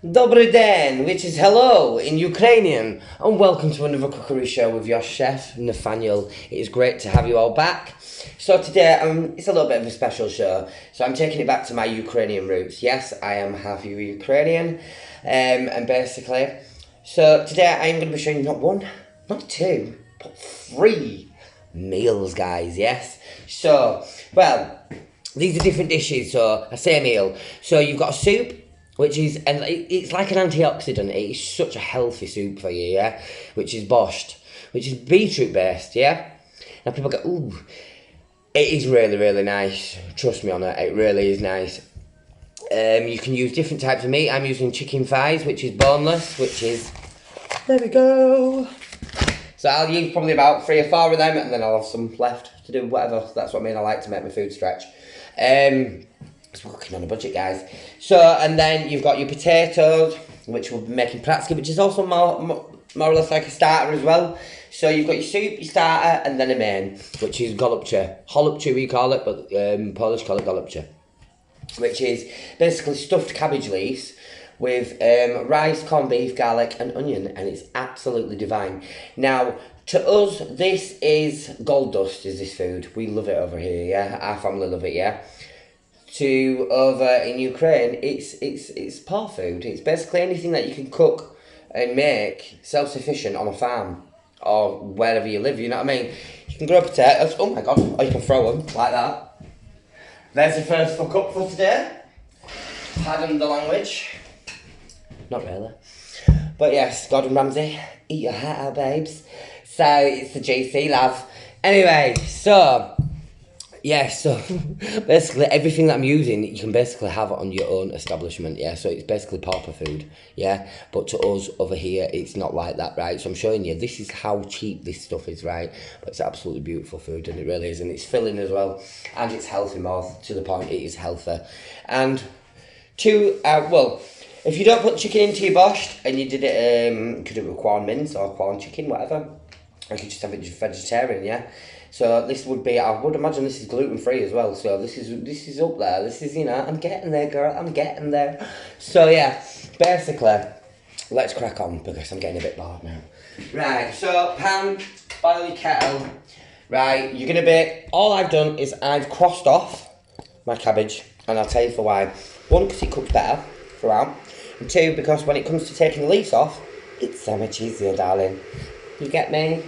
Dobry den, which is hello in Ukrainian, and welcome to another cookery show with your chef, Nathaniel. It is great to have you all back. So today, it's a little bit of a special show, so I'm taking it back to my Ukrainian roots. Yes, I am half Ukrainian, and basically, so today I'm going to be showing you not one, not two, but three meals, guys, yes? So, well, these are different dishes, so I say meal. So you've got a soup, which is, and it's like an antioxidant. It is such a healthy soup for you, yeah? Which is borscht, which is beetroot based, yeah? Now people go, ooh, it is really, really nice. Trust me on it, it really is nice. You can use different types of meat. I'm using chicken thighs, which is boneless, which is, there we go. So I'll use probably about 3 or 4 of them, and then I'll have some left to do whatever. That's what I mean, I like to make my food stretch. Because we're cooking on a budget, guys. So, and then you've got your potatoes, which we'll be making pratski, which is also more or less like a starter as well. So you've got your soup, your starter, and then a main, which is holopchy. Holopchy we call it, but Polish call it holopchy. Which is basically stuffed cabbage leaves with rice, corned beef, garlic, and onion, and it's absolutely divine. Now, to us, this is gold dust, is this food. We love it over here, yeah? Our family love it, yeah? To over in Ukraine, it's poor food. It's basically anything that you can cook and make self-sufficient on a farm or wherever you live, you know what I mean? You can grow potatoes, oh my god, or you can throw them like that. There's the first fuck up for today. Pardon the language. Not really. But yes, Gordon Ramsay, eat your heart out, babes. So, it's the GC, love. Anyway, so, yeah, so basically everything that I'm using, you can basically have it on your own establishment, yeah? So it's basically pauper food, yeah? But to us over here, it's not like that, right? So I'm showing you, this is how cheap this stuff is, right? But it's absolutely beautiful food, and it really is. And it's filling as well, and it's healthy more, to the point it is healthy. And well, if you don't put chicken into your borscht, and you did it, you could do it with corn mince or corn chicken, whatever. I could just have it just vegetarian, yeah? So this would be, I would imagine this is gluten-free as well. So this is up there. This is, you know, I'm getting there, girl. I'm getting there. So yeah, basically, let's crack on because I'm getting a bit bored now. Right, so pan, boil your kettle. Right, you're going to be, all I've done is I've crossed off my cabbage, and I'll tell you for why. 1, because it cooks better throughout. And 2, because when it comes to taking the leaf off, it's so much easier, darling. You get me?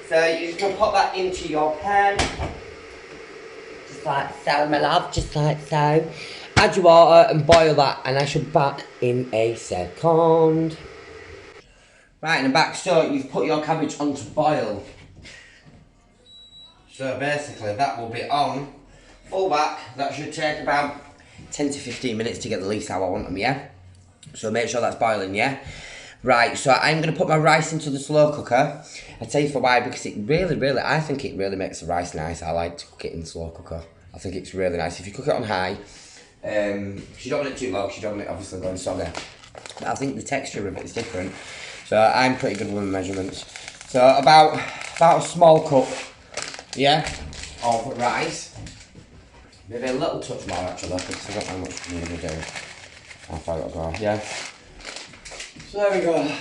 So you're just going to pop that into your pan. Just like so, my love, just like so. Add your water and boil that, and I shall be back in a second. Right, and I'm back, so you've put your cabbage on to boil. So basically that will be on full back. That should take about 10 to 15 minutes to get the leaves how I want them, yeah? So make sure that's boiling, yeah? Right, so I'm going to put my rice into the slow cooker. I'll tell you for why, because it really, I think it really makes the rice nice. I like to cook it in the slow cooker. I think it's really nice. If you cook it on high, because you don't want it too low, because you don't want it obviously going soggy. But I think the texture of it is different. So I'm pretty good with my measurements. So about a small cup, yeah, of rice. Maybe a little touch more actually, because I don't know how much I'm going to do. How far it'll go, yeah. So there we go.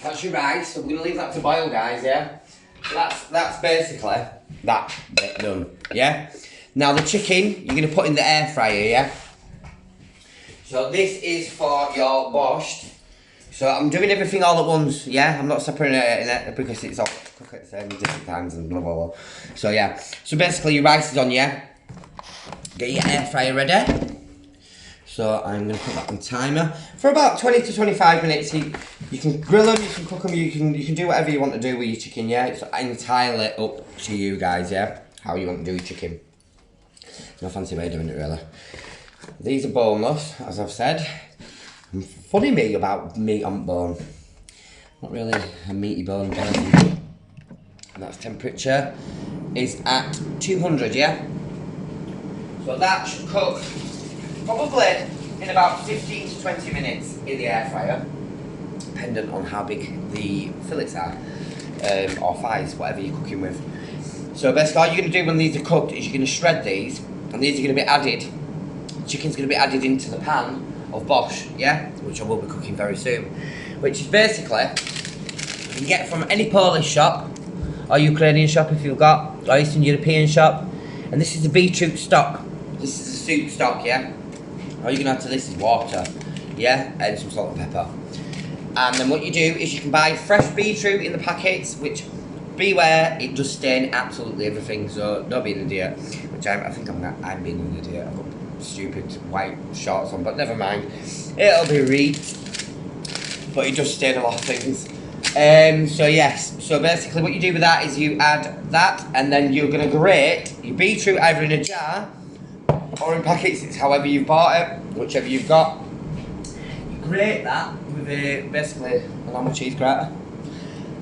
That's your rice. So we're going to leave that to boil, guys, yeah? So that's basically that bit done, yeah? Now the chicken, you're going to put in the air fryer, yeah? So this is for your borscht. So I'm doing everything all at once, yeah? I'm not separating it because it's all cook at the same different times and blah, blah, blah. So yeah. So basically your rice is on, yeah? Get your air fryer ready. So I'm going to put that on timer for about 20 to 25 minutes. You can grill them, you can cook them, you can do whatever you want to do with your chicken, yeah? It's entirely up to you guys, yeah? How you want to do your chicken. No fancy way of doing it, really. These are boneless, as I've said. Funny me about meat on bone. Not really a meaty bone person. And that's temperature is at 200, yeah? So that should cook probably in about 15 to 20 minutes in the air fryer, dependent on how big the fillets are, or thighs, whatever you're cooking with. So basically all you're going to do when these are cooked is you're going to shred these, and these are going to be added, chicken's going to be added into the pan of borscht, yeah, which I will be cooking very soon, which is basically, you can get from any Polish shop, or Ukrainian shop if you've got, or Eastern European shop, and this is a beetroot stock. This is a soup stock, yeah. All you're gonna add to this is water, yeah, and some salt and pepper. And then what you do is you can buy fresh beetroot in the packets, which, beware, it does stain absolutely everything, so don't be an idiot. Which I think I'm being an idiot. I've got stupid white shorts on, but never mind. It'll be read, but it does stain a lot of things. So yes, so basically what you do with that is you add that, and then you're gonna grate your beetroot either in a jar or in packets. It's however you've bought it, whichever you've got. You grate that with basically a lamb cheese grater,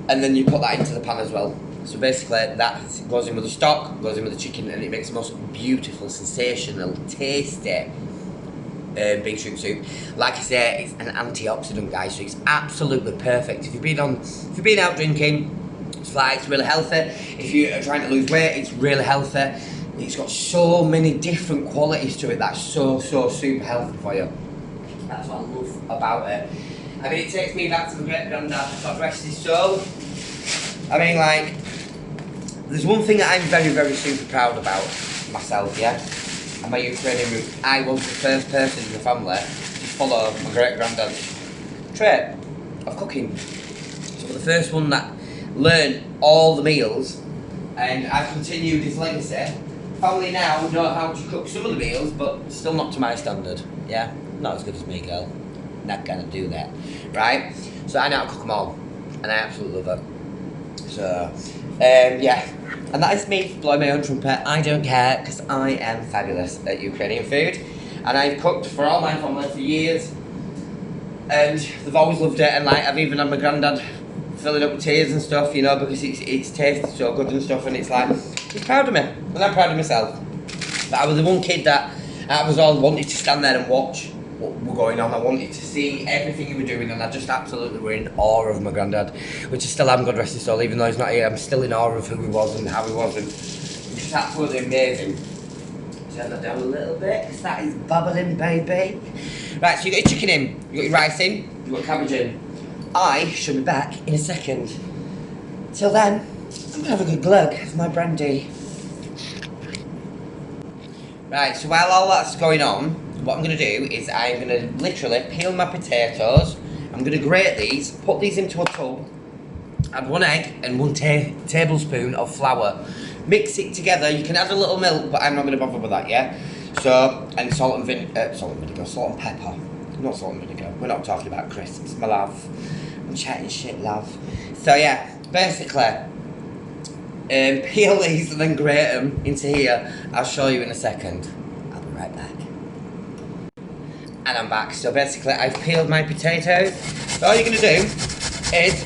and then you put that into the pan as well. So basically that goes in with the stock, goes in with the chicken, and it makes the most beautiful, sensational, tasty beetroot soup. Like I say, it's an antioxidant, guys, so it's absolutely perfect. If you've been out drinking, it's really healthy. If you're trying to lose weight, it's really healthy. It's got so many different qualities to it that's so super healthy for you. That's what I love about it. I mean, it takes me back to my great granddad, God rest his soul. I mean, like, there's one thing that I'm very super proud about myself, yeah, and my Ukrainian roots. I was the first person in the family to follow my great granddad's trait of cooking. So the first one that learned all the meals, and I've continued his legacy. Family now know how to cook some of the meals, but still not to my standard. Yeah, not as good as me, girl. Not gonna do that, right? So I know how to cook them all, and I absolutely love it. So, yeah, and that is me blowing my own trumpet. I don't care, because I am fabulous at Ukrainian food, and I've cooked for all my family for years, and they've always loved it. And like, I've even had my granddad filling up with tears and stuff, you know, because it's tasted so good and stuff, and it's like, he's proud of me, and I'm proud of myself. But I was the one kid that I was all wanted to stand there and watch what were going on. I wanted to see everything he was doing, and I just absolutely were in awe of my granddad, which I still am, God rest his soul. Even though he's not here, I'm still in awe of who he was and how he was, and it's just absolutely amazing. Turn that down a little bit, because that is bubbling, baby. Right, so you got your chicken in, you got your rice in, you got your cabbage in. I shall be back in a second. Till then, I'm gonna have a good glug of my brandy. Right, so while all that's going on, what I'm going to do is I'm going to literally peel my potatoes. I'm going to grate these, put these into a tub, add 1 egg and 1 tablespoon of flour. Mix it together. You can add a little milk, but I'm not going to bother with that, yeah? So, and salt and vinegar, salt and pepper. Not salt and vinegar. We're not talking about crisps, my love. I'm chatting shit, love. So yeah, basically, peel these and then grate them into here. I'll show you in a second. I'll be right back. And I'm back. So basically, I've peeled my potatoes. So all you're going to do is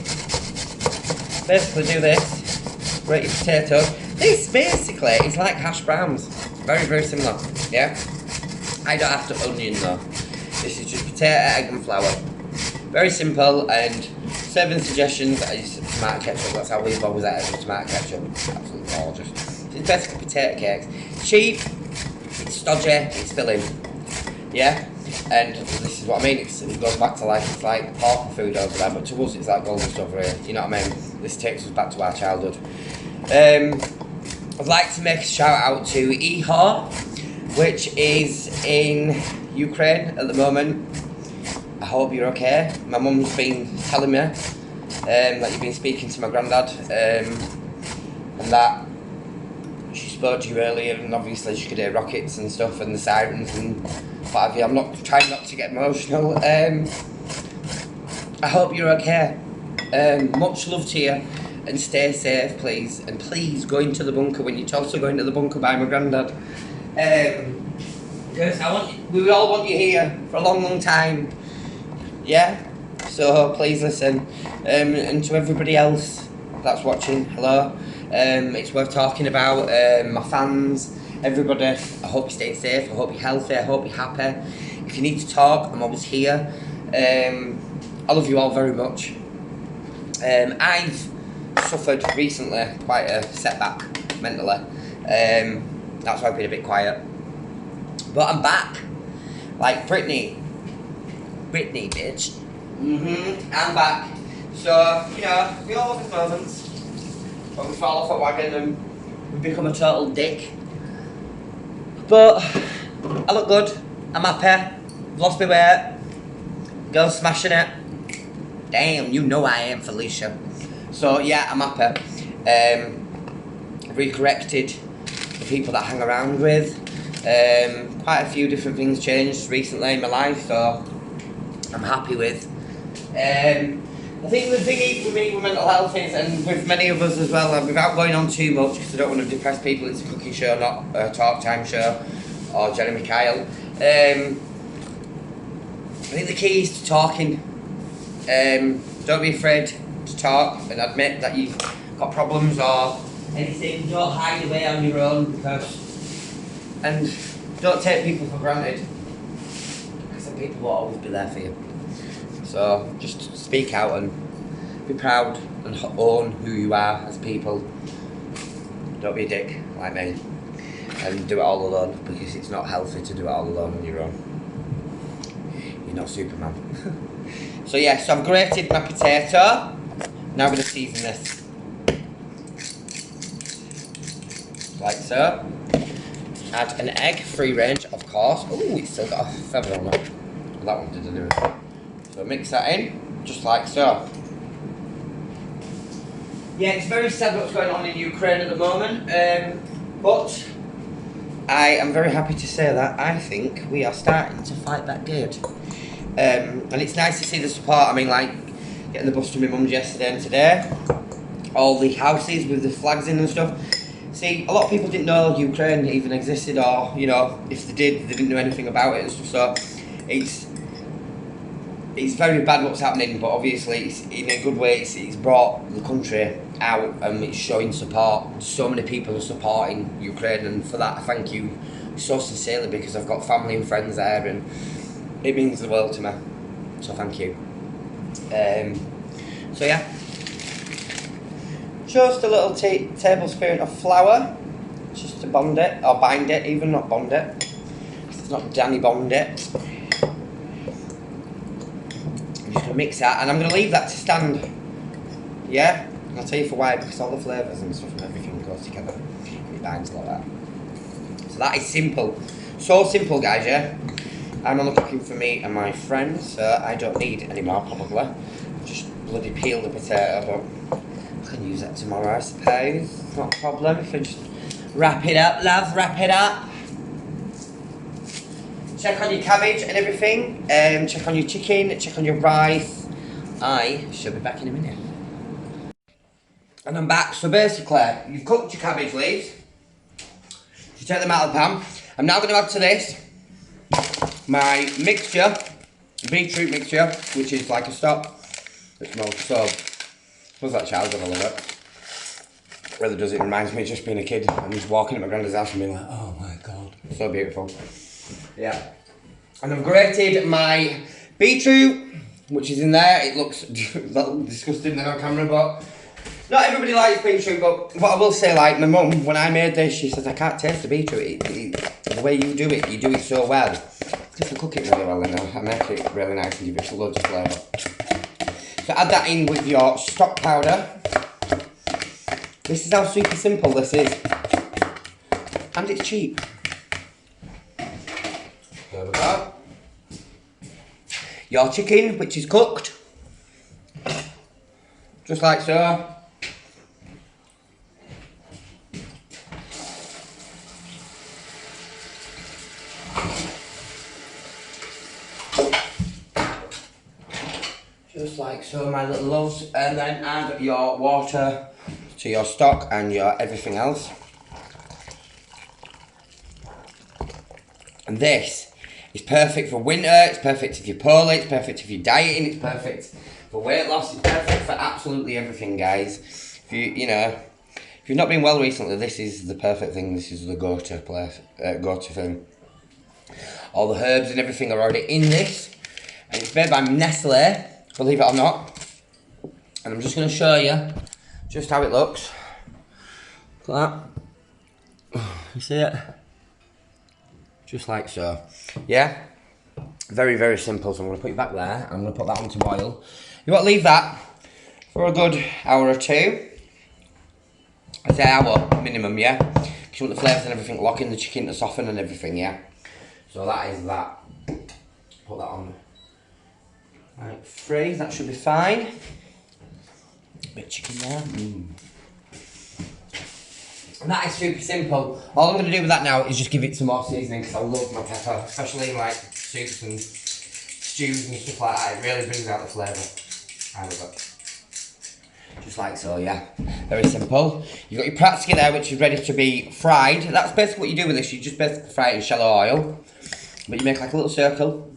basically do this. Grate your potatoes. This basically is like hash browns. Very similar. Yeah? I don't have to onion though. This is just potato, egg and flour. Very simple, and serving suggestions is tomato ketchup. That's how we've always had it, with tomato ketchup. Absolutely gorgeous. It's basically potato cakes. Cheap, it's stodgy, it's filling. Yeah? And this is what I mean, it goes back to like, it's like pork food over there, but to us it's like golden stuff over here. You know what I mean? This takes us back to our childhood. I'd like to make a shout out to Ihor, which is in Ukraine at the moment. I hope you're okay. My mum's been telling me that you've been speaking to my granddad, and that she spoke to you earlier, and obviously she could hear rockets and stuff and the sirens and what have you. I'm not trying not to get emotional. I hope you're okay. Much love to you, and stay safe, please. And please go into the bunker when you're also going to the bunker by my granddad. Because we all want you here for a long time. Yeah? So please listen. And to everybody else that's watching, hello. It's worth talking about. My fans, everybody, I hope you're staying safe, I hope you're healthy, I hope you're happy. If you need to talk, I'm always here. I love you all very much. I've suffered recently quite a setback mentally. That's why I've been a bit quiet. But I'm back. Like Brittany, Whitney, bitch. I'm back. So, you know, we all have moments when we fall off a wagon and we become a total dick. But I look good. I'm happy. Lost my weight. Girls smashing it. Damn, you know I am, Felicia. So yeah, I'm happy. Recorrected the people that I hang around with. Quite a few different things changed recently in my life, so I'm happy with. I think the thing with me with mental health is, and with many of us as well, without going on too much, because I don't want to depress people, it's a cooking show, not a talk time show, or Jeremy Kyle. I think the key is to talking. Don't be afraid to talk and admit that you've got problems or anything. Don't hide away on your own, and don't take people for granted, because some people will always be there for you. So just speak out and be proud and own who you are as people. Don't be a dick like me and do it all alone, because it's not healthy to do it all alone on your own. You're not Superman. So yeah, so I've grated my potato. Now I'm going to season this. Like so. Add an egg, free range of course. Ooh, it's still got a feather on it. Well, that one didn't do it. So mix that in, just like so. Yeah, it's very sad what's going on in Ukraine at the moment, but I am very happy to say that I think we are starting to fight back good. And it's nice to see the support. I mean, like, getting the bus to my mum's yesterday and today. All the houses with the flags in and stuff. See, a lot of people didn't know Ukraine even existed, or, you know, if they did, they didn't know anything about it and stuff. So, it's very bad what's happening, but obviously, it's, in a good way, it's brought the country out and it's showing support. So many people are supporting Ukraine, and for that, I thank you so sincerely, because I've got family and friends there, and it means the world to me. So thank you. So yeah. Just a little tablespoon of flour, just to bond it, or bind it even, not bond it. It's not Danny bond it. I'm just going to mix that, and I'm going to leave that to stand. Yeah? And I'll tell you for why, because all the flavours and stuff and everything goes together. It binds like that. So that is simple. So simple, guys, yeah? I'm only cooking for me and my friends, so I don't need any more, probably. Just bloody peel the potato, but I can use that tomorrow, I suppose. It's not a problem if I just wrap it up, love, wrap it up. Check on your cabbage and everything. Check on your chicken, check on your rice. I shall be back in a minute. And I'm back. So basically, you've cooked your cabbage leaves. You take them out of the pan. I'm now going to add to this my mixture, beetroot mixture, which is like a stock. It smells so. What's that child of a love it? Really does. It reminds me of just being a kid and just walking at my granddad's house and being like, oh my god, so beautiful. Yeah. And I've grated my beetroot, which is in there. It looks disgusting then on camera, but not everybody likes beetroot. But what I will say, like my mum, when I made this, she says I can't taste the beetroot. The way you do it so well. Because I cook it really well, and I make it really nice and give it loads of flavour. So add that in with your stock powder. This is how super simple this is. And it's cheap. There we go. Your chicken, which is cooked. Just like so. Just like so, my little loves, and then add your water to your stock and your everything else. And this is perfect for winter, it's perfect if you're poorly, it's perfect if you're dieting, it's perfect for weight loss, it's perfect for absolutely everything, guys. If if you've not been well recently, this is the perfect thing, this is the go-to place, go-to thing. All the herbs and everything are already in this, and it's made by Nestle. Believe it or not. And I'm just going to show you just how it looks. Look at that. You see it? Just like so. Yeah? Very, very simple. So I'm going to put it back there. I'm going to put that on to boil. You want to leave that for a good hour or two. I'd say hour minimum, yeah? Because you want the flavours and everything lock in the chicken to soften and everything, yeah? So that is that. Put that on. Right, 3, that should be fine. Bit of chicken there. And that is super simple. All I'm going to do with that now is just give it some more seasoning because I love my pepper, especially in like soups and stews and stuff like that. It really brings out the flavour. I love it. Just like so, yeah. Very simple. You've got your pratski there, which is ready to be fried. That's basically what you do with this. You just basically fry it in shallow oil, but you make like a little circle.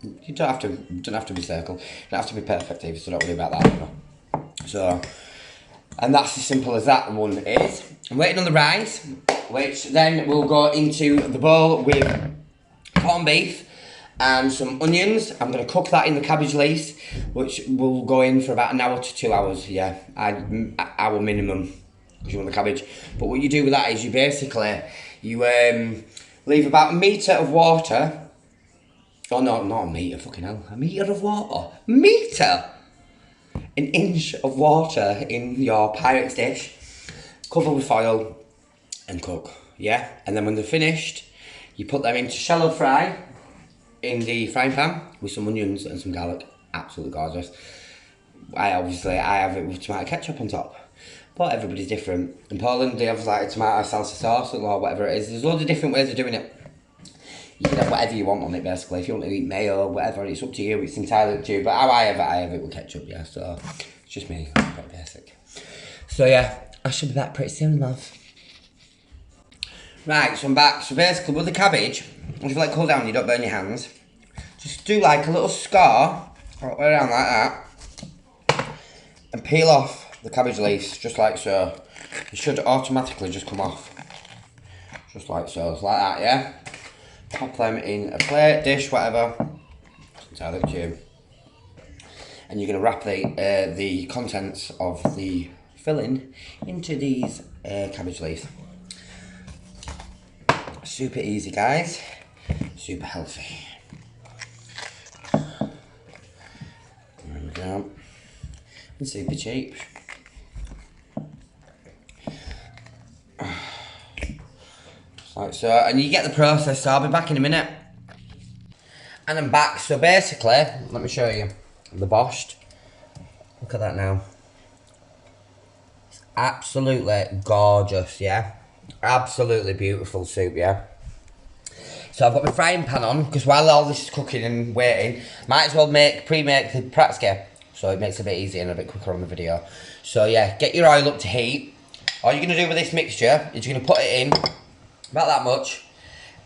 You don't have to be circle. You don't have to be perfect either, so don't worry about that. You know? So, and that's as simple as that one is. I'm waiting on the rice, which then will go into the bowl with corned beef and some onions. I'm going to cook that in the cabbage leaf, which will go in for about an hour to 2 hours. Yeah, hour minimum, because you want the cabbage. But what you do with that is you basically leave about a metre of water. Oh no, not a metre, fucking hell. A metre of water. Metre! An inch of water in your Pyrex dish. Cover with foil and cook, yeah? And then when they're finished, you put them into shallow fry in the frying pan with some onions and some garlic. Absolutely gorgeous. I have it with tomato ketchup on top. But everybody's different. In Poland, they have like tomato salsa sauce or whatever it is. There's loads of different ways of doing it. You can have whatever you want on it, basically. If you want to eat mayo, whatever, it's up to you. It's entirely up to you. But how I have it with ketchup, yeah. So, it's just me. Quite basic. So, yeah. I should be back pretty soon, love. Right, so I'm back. So, basically, with the cabbage, if you let it cool down, you don't burn your hands. Just do, like, a little scar around like that. And peel off the cabbage leaves, just like so. It should automatically just come off. Just like so. It's like that, yeah? Pop them in a plate, dish, whatever. It's entirely up to you. And you're going to wrap the contents of the filling into these cabbage leaves. Super easy, guys. Super healthy. There we go. And super cheap. Like so, and you get the process, so I'll be back in a minute. And I'm back, so basically, let me show you the borscht. Look at that now. It's absolutely gorgeous, yeah? Absolutely beautiful soup, yeah? So I've got my frying pan on, because while all this is cooking and waiting, might as well pre-make the pratski, so it makes it a bit easier and a bit quicker on the video. So yeah, get your oil up to heat. All you're going to do with this mixture is you're going to put it in, about that much,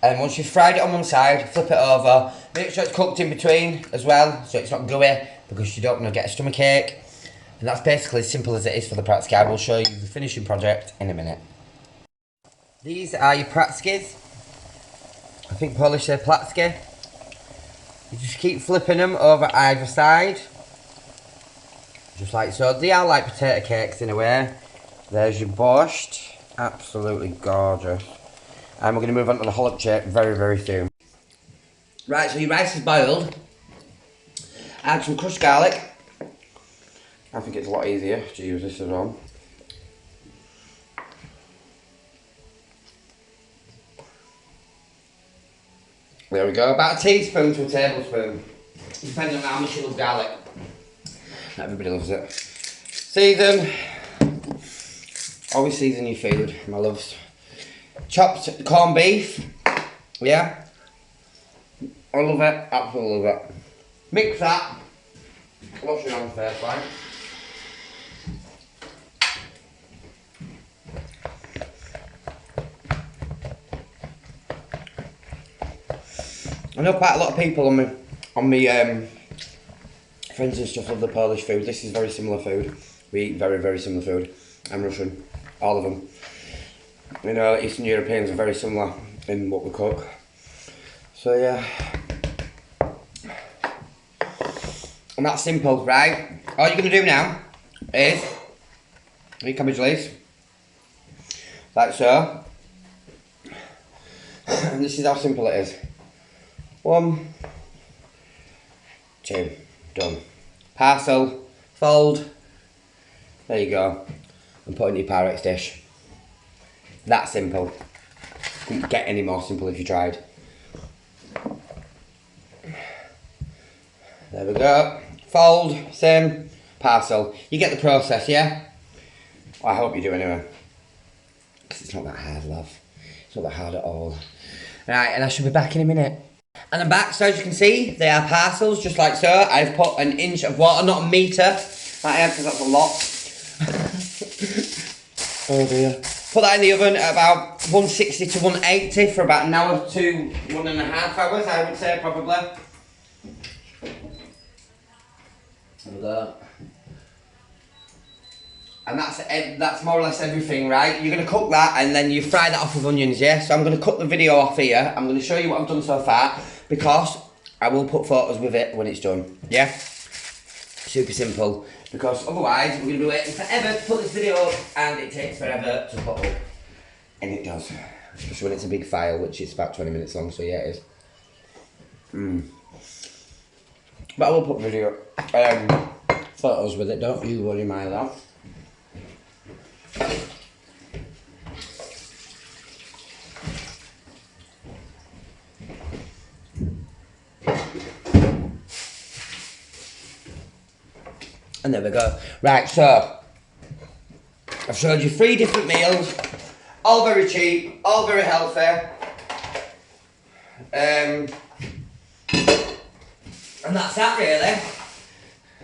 and once you've fried it on one side, flip it over, make sure it's cooked in between as well, so it's not gooey, because you don't want to get a stomach ache. And that's basically as simple as it is for the pratski. I will show you the finishing project in a minute. These are your pratskis. I think Polish say pratski. You just keep flipping them over either side, just like so. They are like potato cakes in a way. There's your borscht, absolutely gorgeous. And we're going to move on to the holopchy very, very soon. Right, so your rice is boiled. Add some crushed garlic. I think it's a lot easier to use this as well. There we go, about a teaspoon to a tablespoon, depending on how much you love garlic. Not everybody loves it. Season. Always season your food, my loves. Chopped corned beef, yeah. I love it, absolutely love it. Mix that. Wash your hands first, right? I know quite a lot of people on my friends and stuff love the Polish food. This is very similar food. We eat very, very similar food. I'm Russian, all of them. You know, Eastern Europeans are very similar in what we cook. So yeah. And that's simple, right? All you're going to do now is your cabbage leaves, like so. And this is how simple it is. 1, 2, done. Parcel, fold, there you go, and put in your Pyrex dish. That simple. Couldn't get any more simple if you tried. There we go. Fold, same, parcel. You get the process, yeah? Well, I hope you do anyway. Because it's not that hard, love. It's not that hard at all. Right, and I should be back in a minute. And I'm back, so as you can see, they are parcels, just like so. I've put an inch of water, not a metre. I have, because that's a lot. Oh dear. Put that in the oven at about 160 to 180 for about an hour to 1.5 hours, I would say, probably. Like that. And that's more or less everything, right? You're going to cook that and then you fry that off with onions, yeah? So I'm going to cut the video off here. I'm going to show you what I've done so far because I will put photos with it when it's done, yeah? Super simple. Because otherwise we're going to be waiting forever to put this video up and it takes forever to put up. And it does. Especially when it's a big file, which is about 20 minutes long, so yeah, it is. But I will put video, photos with it, don't you worry, my love. And there we go. Right, so I've showed you 3 different meals, all very cheap, all very healthy. And that's that really.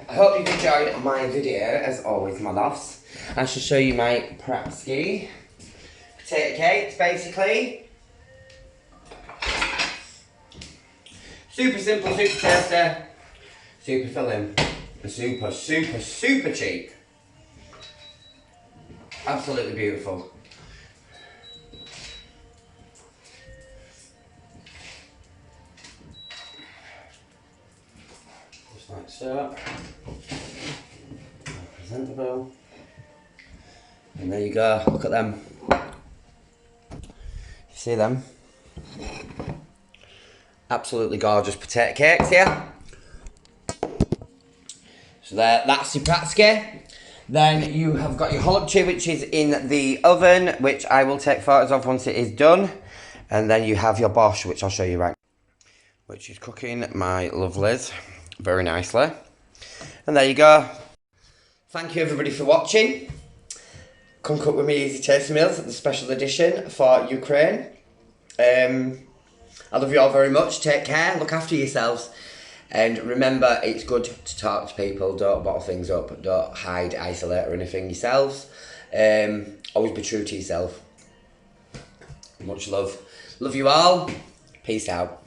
I hope you've enjoyed my video, as always, my loves. I shall show you my pratski potato cakes, basically. Super simple, super tasty, super filling, and super, super, super cheap. Absolutely beautiful. Just like so. Presentable. And there you go, look at them. You see them? Absolutely gorgeous potato cakes here. So that's your pratski. Then you have got your holopchy, which is in the oven, which I will take photos of once it is done. And then you have your borscht, which I'll show you right now, which is cooking my lovelies very nicely. And there you go. Thank you everybody for watching. Come cook with me easy tasty meals, the special edition for Ukraine. I love you all very much. Take care. Look after yourselves. And remember, it's good to talk to people. Don't bottle things up. Don't hide, isolate or anything yourselves. Always be true to yourself. Much love. Love you all. Peace out.